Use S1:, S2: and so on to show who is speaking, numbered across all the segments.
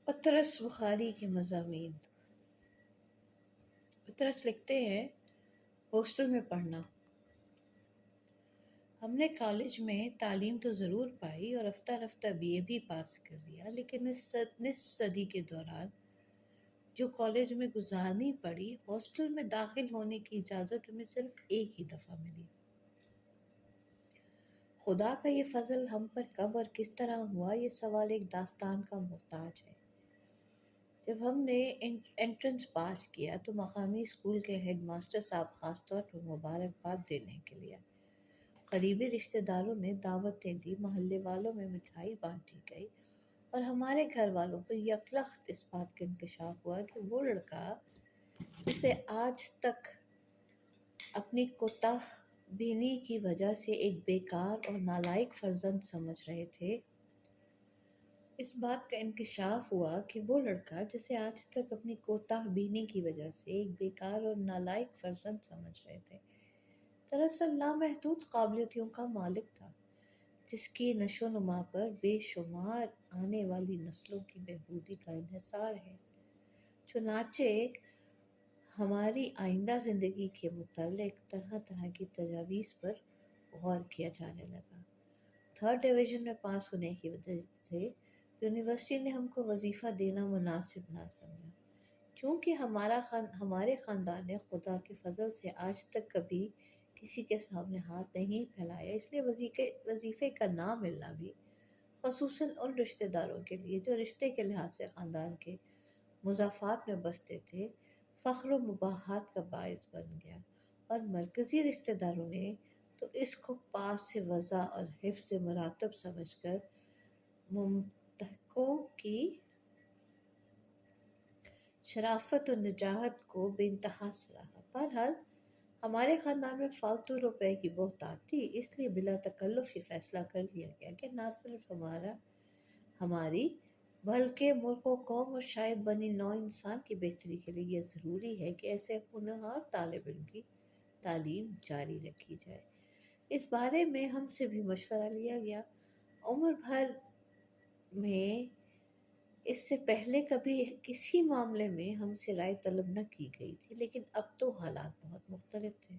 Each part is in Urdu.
S1: پطرس بخاری کے مضامین۔ پطرس لکھتے ہیں، ہاسٹل میں پڑھنا۔ ہم نے کالج میں تعلیم تو ضرور پائی اور رفتہ رفتہ BA بھی پاس کر لیا، لیکن اس نصف صدی کے دوران جو کالج میں گزارنی پڑی، ہاسٹل میں داخل ہونے کی اجازت ہمیں صرف ایک ہی دفعہ ملی۔ خدا کا یہ فضل ہم پر کب اور کس طرح ہوا، یہ سوال ایک داستان کا محتاج ہے۔ جب ہم نے انٹرنس پاس کیا تو مقامی اسکول کے ہیڈ ماسٹر صاحب خاص طور پر مبارکباد دینے کے لیے قریبی رشتہ داروں نے دعوتیں دی، محلے والوں میں مٹھائی بانٹی گئی اور ہمارے گھر والوں پر یکلخت اس بات کا انکشاف ہوا کہ وہ لڑکا جسے آج تک اپنی کوتاہ بینی کی وجہ سے ایک بیکار اور نالائق فرزند سمجھ رہے تھے، اس بات کا انکشاف ہوا کہ وہ لڑکا جسے آج تک اپنی کوتاہ بینی کی وجہ سے ایک بیکار اور نالائق فرزند سمجھ رہے تھے، دراصل لامحدود قابلیتوں کا مالک تھا، جس کی نشو و نما پر بے شمار آنے والی نسلوں کی بہبودی کا انحصار ہے۔ چنانچہ ہماری آئندہ زندگی کے متعلق طرح طرح کی تجاویز پر غور کیا جانے لگا۔ 3rd ڈویژن میں پاس ہونے کی وجہ سے یونیورسٹی نے ہم کو وظیفہ دینا مناسب نہ سمجھا۔ چونکہ ہمارے خاندان نے خدا کے فضل سے آج تک کبھی کسی کے سامنے ہاتھ نہیں پھیلایا، اس لیے وظیفے کا نہ ملنا بھی خصوصاً ان رشتہ داروں کے لیے جو رشتے کے لحاظ سے خاندان کے مضافات میں بستے تھے، فخر و مباحات کا باعث بن گیا، اور مرکزی رشتہ داروں نے تو اس کو پاس سے وضع اور حفظ مراتب سمجھ کر ممتحقوں کی شرافت و نجاحت کو بے انتہا سراہا۔ بہرحال ہمارے خاندان میں فالتو روپے کی بہتات تھی، اس لیے بلا تکلف یہ فیصلہ کر لیا گیا کہ نہ صرف ہماری بلکہ ملک و قوم اور شاید بنی نوع انسان کی بہتری کے لیے یہ ضروری ہے کہ ایسے ہونہار طالب علم کی تعلیم جاری رکھی جائے۔ اس بارے میں ہم سے بھی مشورہ لیا گیا۔ عمر بھر میں اس سے پہلے کبھی کسی معاملے میں ہم سے رائے طلب نہ کی گئی تھی، لیکن اب تو حالات بہت مختلف تھے۔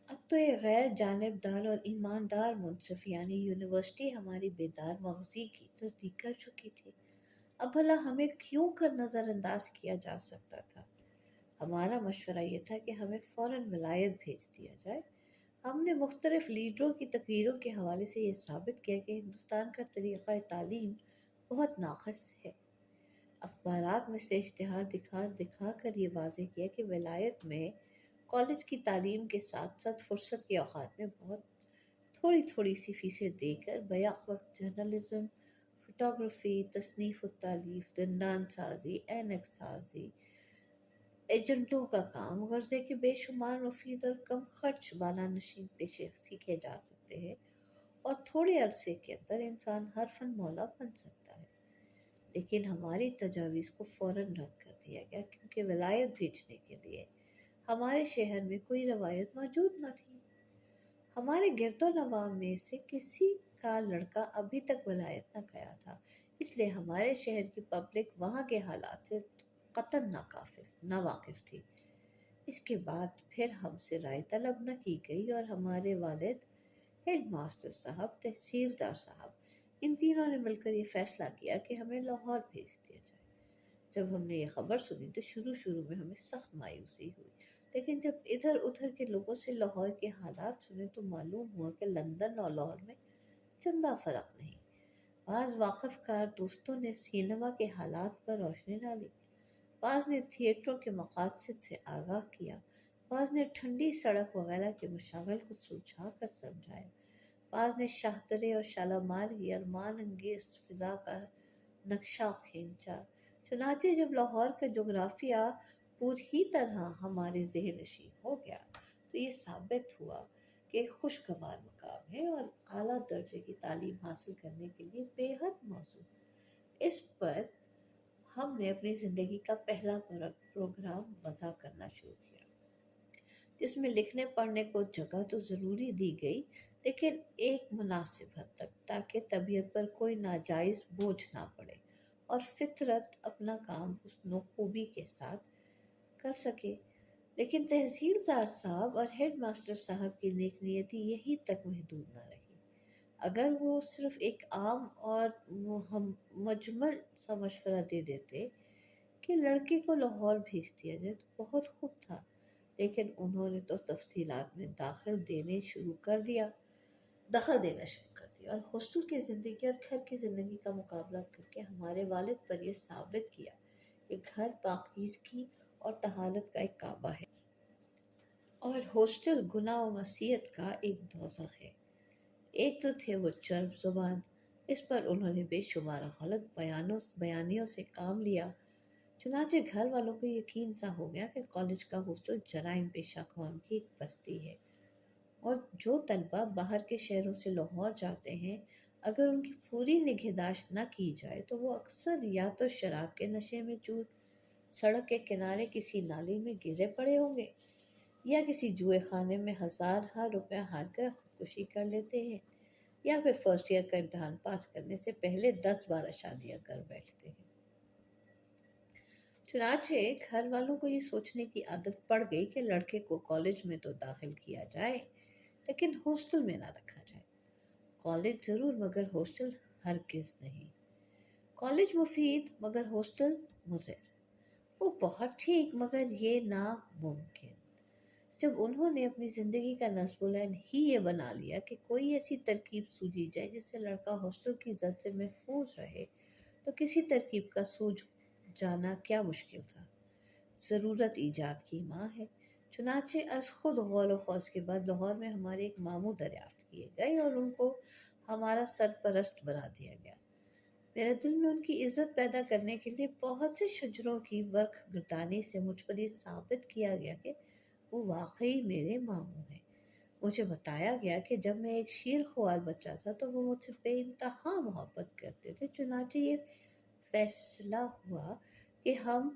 S1: اب تو ایک غیر جانبدار اور ایماندار منصف یعنی یونیورسٹی ہماری بیدار مغزی کی تصدیق کر چکی تھی۔ اب بھلا ہمیں کیوں کر نظر انداز کیا جا سکتا تھا؟ ہمارا مشورہ یہ تھا کہ ہمیں فوراً ولایت بھیج دیا جائے۔ ہم نے مختلف لیڈروں کی تقریروں کے حوالے سے یہ ثابت کیا کہ ہندوستان کا طریقہ تعلیم بہت ناقص ہے۔ اخبارات میں سے اشتہار دکھا کر یہ واضح کیا کہ ولایت میں کالج کی تعلیم کے ساتھ ساتھ فرصت کے اوقات میں بہت تھوڑی سی فیسیں دے کر بیک وقت جرنلزم، فوٹوگرافی، تصنیف و تالیف، دندان سازی، اینک سازی، ایجنٹوں کا کام، غرضے کے بے شمار مفید اور کم خرچ بالا نشین پیشے سیکھے جا سکتے ہیں، اور تھوڑے عرصے کے اندر انسان ہر فن مولا بن سکتا ہے۔ لیکن ہماری تجاویز کو فوراً رد کر دیا گیا، کیونکہ ولایت بھیجنے کے لیے ہمارے شہر میں کوئی روایت موجود نہ تھی۔ ہمارے گرد و نواح میں سے کسی کا لڑکا ابھی تک ولایت نہ گیا تھا، اس لیے ہمارے شہر کی پبلک وہاں کے حالات سے قطعاً نا واقف تھی۔ اس کے بعد پھر ہم سے رائے طلب نہ کی گئی اور ہمارے والد، ہیڈ ماسٹر صاحب، تحصیلدار صاحب، ان تینوں نے مل کر یہ فیصلہ کیا کہ ہمیں لاہور بھیج دیا جائے۔ جب ہم نے یہ خبر سنی تو شروع میں ہمیں سخت مایوسی ہوئی، لیکن جب ادھر ادھر کے لوگوں سے لاہور کے حالات سنے تو معلوم ہوا کہ لندن اور لاہور میں چندہ فرق نہیں۔ بعض واقف کار دوستوں نے سینما کے حالات پر روشنی ڈالی، بعض نے تھیٹروں کے مقاصد سے آگاہ کیا، بعض نے ٹھنڈی سڑک وغیرہ کے مشاغل کو سلجھا کر سمجھایا، بعض نے شاہدرے اور شالامار کی ارمان انگیز فضا کا نقشہ کھینچا۔ چنانچہ جب لاہور کا جغرافیہ پوری طرح ہمارے ذہن نشین ہو گیا تو یہ ثابت ہوا کہ ایک خوشگوار مقام ہے اور اعلیٰ درجے کی تعلیم حاصل کرنے کے لیے بے حد موزوں۔ اس پر ہم نے اپنی زندگی کا پہلا پروگرام وضع کرنا شروع کیا، جس میں لکھنے پڑھنے کو جگہ تو ضروری دی گئی، لیکن ایک مناسب حد تک، تاکہ طبیعت پر کوئی ناجائز بوجھ نہ پڑے اور فطرت اپنا کام حسن و خوبی کے ساتھ کر سکے۔ لیکن تحصیلدار صاحب اور ہیڈ ماسٹر صاحب کی نیک نیتی یہی تک محدود نہ رہی۔ اگر وہ صرف ایک عام اور مجمل سا مشورہ دے دیتے کہ لڑکی کو لاہور بھیج دیا جائے تو بہت خوب تھا، لیکن انہوں نے تو تفصیلات میں دخل دینا شروع کر دیا اور ہاسٹل کی زندگی اور گھر کی زندگی کا مقابلہ کر کے ہمارے والد پر یہ ثابت کیا کہ گھر پاکیزگی اور طہارت کا ایک کعبہ ہے اور ہاسٹل گناہ و معصیت کا ایک دوزخ ہے۔ ایک تو تھے وہ چرب زبان، اس پر انہوں نے بے شمار غلط بیانیوں سے کام لیا، چنانچہ گھر والوں کو یقین سا ہو گیا کہ کالج کا ہاسٹل جرائم پیشہ اقوام کی ایک بستی ہے، اور جو طلبہ باہر کے شہروں سے لاہور جاتے ہیں، اگر ان کی پوری نگہداشت نہ کی جائے تو وہ اکثر یا تو شراب کے نشے میں چور سڑک کے کنارے کسی نالی میں گرے پڑے ہوں گے، یا کسی جوئے خانے میں ہزار روپے ہار کر خودکشی کر لیتے ہیں، یا پھر فرسٹ ایئر کا امتحان پاس کرنے سے پہلے 10-12 شادیاں کر بیٹھتے ہیں۔ چنانچہ گھر والوں کو یہ سوچنے کی عادت پڑ گئی کہ لڑکے کو کالج میں تو داخل کیا جائے لیکن ہاسٹل میں نہ رکھا جائے۔ کالج ضرور مگر ہاسٹل ہرگز نہیں۔ کالج مفید مگر ہاسٹل مضر۔ وہ بہت ٹھیک مگر یہ ناممکن۔ جب انہوں نے اپنی زندگی کا نصب العین ہی یہ بنا لیا کہ کوئی ایسی ترکیب سوجی جائے جس سے لڑکا ہاسٹل کی زد سے محفوظ رہے، تو کسی ترکیب کا سوج جانا کیا مشکل تھا۔ ضرورت ایجاد کی ماں ہے۔ چنانچہ از خود غور و خوض کے بعد لاہور میں ہمارے ایک ماموں دریافت کیے گئے اور ان کو ہمارا سرپرست بنا دیا گیا۔ میرے دل میں ان کی عزت پیدا کرنے کے لیے بہت سے شجروں کی ورق گردانی سے مجھ پر یہ ثابت کیا گیا کہ وہ واقعی میرے ماموں ہیں۔ مجھے بتایا گیا کہ جب میں ایک شیر خوار بچہ تھا تو وہ مجھ سے بے انتہا محبت کرتے تھے، چنانچہ یہ فیصلہ ہوا کہ ہم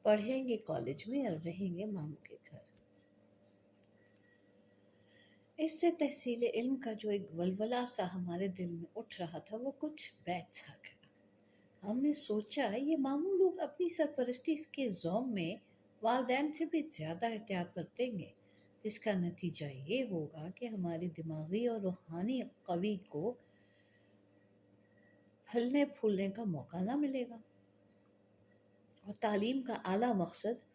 S1: پڑھیں گے کالج میں اور رہیں گے ماموں کے گھر۔ اس سے تحصیل علم کا جو ایک ولولہ سا ہمارے دل میں اٹھ رہا تھا وہ کچھ بیٹھ سا گیا۔ ہم نے سوچا یہ ماموں لوگ اپنی سرپرستی کے زوم میں والدین سے بھی زیادہ احتیاط برتیں گے، جس کا نتیجہ یہ ہوگا کہ ہماری دماغی اور روحانی قوی کو پھلنے پھولنے کا موقع نہ ملے گا اور تعلیم کا اعلیٰ مقصد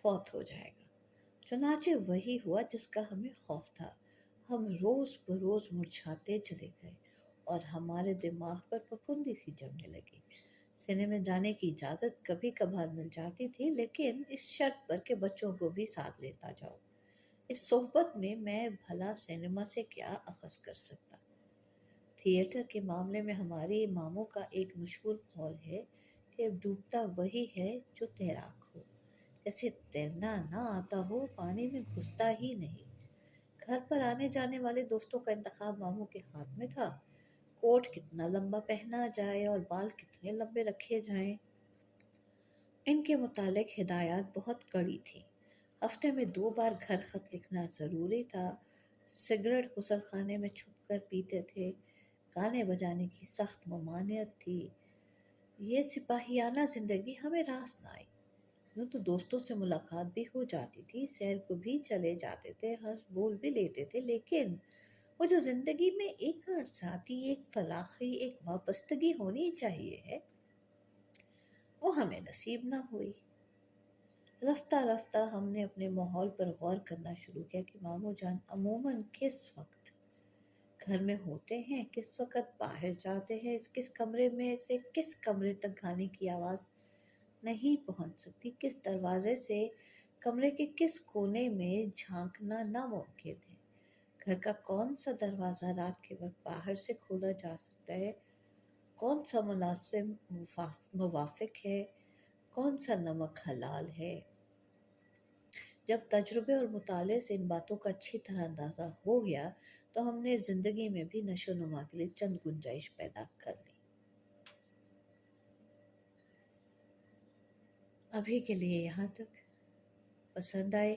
S1: فوت ہو جائے گا۔ چنانچہ وہی ہوا جس کا ہمیں خوف تھا۔ ہم روز بروز مرجھاتے چلے گئے اور ہمارے دماغ پر پھپھندی سی جمنے لگی۔ سنیما جانے کی اجازت کبھی کبھار مل جاتی تھی، لیکن اس شرط پر کہ بچوں کو بھی ساتھ لیتا جاؤ۔ اس صحبت میں بھلا سنیما سے کیا اخذ کر سکتا؟ تھیٹر کے معاملے میں ہمارے اماموں کا ایک مشہور قول ہے کہ ڈوبتا وہی ہے جو تیراک ہو، جیسے تیرنا نہ آتا ہو پانی میں گھستا ہی نہیں۔ گھر پر آنے جانے والے دوستوں کا انتخاب ماموں کے ہاتھ میں تھا۔ کوٹ کتنا لمبا پہنا جائے اور بال کتنے لمبے رکھے جائیں، ان کے متعلق ہدایات بہت کڑی تھیں۔ ہفتے میں 2 بار گھر خط لکھنا ضروری تھا۔ سگریٹ غسل خانے میں چھپ کر پیتے تھے۔ گانے بجانے کی سخت ممانعت تھی۔ یہ سپاہیانہ زندگی ہمیں راس نہ آئی۔ یوں تو دوستوں سے ملاقات بھی ہو جاتی تھی، سیر کو بھی چلے جاتے تھے، ہنس بول بھی لیتے تھے، لیکن وہ جو زندگی میں ایک آزادی، ایک فراخی، ایک وابستگی ہونی چاہیے ہے، وہ ہمیں نصیب نہ ہوئی۔ رفتہ رفتہ ہم نے اپنے ماحول پر غور کرنا شروع کیا کہ ماموں جان عموماً کس وقت گھر میں ہوتے ہیں، کس وقت باہر جاتے ہیں، کس کمرے میں سے کس کمرے تک گانے کی آواز نہیں پہنچ سکتی، کس دروازے سے کمرے کے کس کونے میں جھانکنا ناممکن ہے، گھر کا کون سا دروازہ رات کے وقت باہر سے کھولا جا سکتا ہے، کون سا مناسب موافق ہے، کون سا نمک حلال ہے۔ جب تجربے اور مطالعے سے ان باتوں کا اچھی طرح اندازہ ہو گیا تو ہم نے زندگی میں بھی نشو و نما کے لیے چند گنجائش پیدا کر لی۔ ابھی کے لیے یہاں تک۔ پسند آئے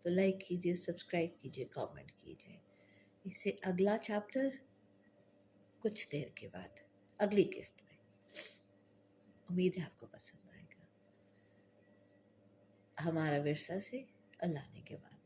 S1: تو لائک کیجیے، سبسکرائب کیجیے، کامنٹ کیجیے۔ اس سے اگلا چیپٹر کچھ دیر کے بعد اگلی قسط میں. امید ہے آپ کو پسند آئے گا. ہمارا ورثہ سے اللہ نے کے بعد.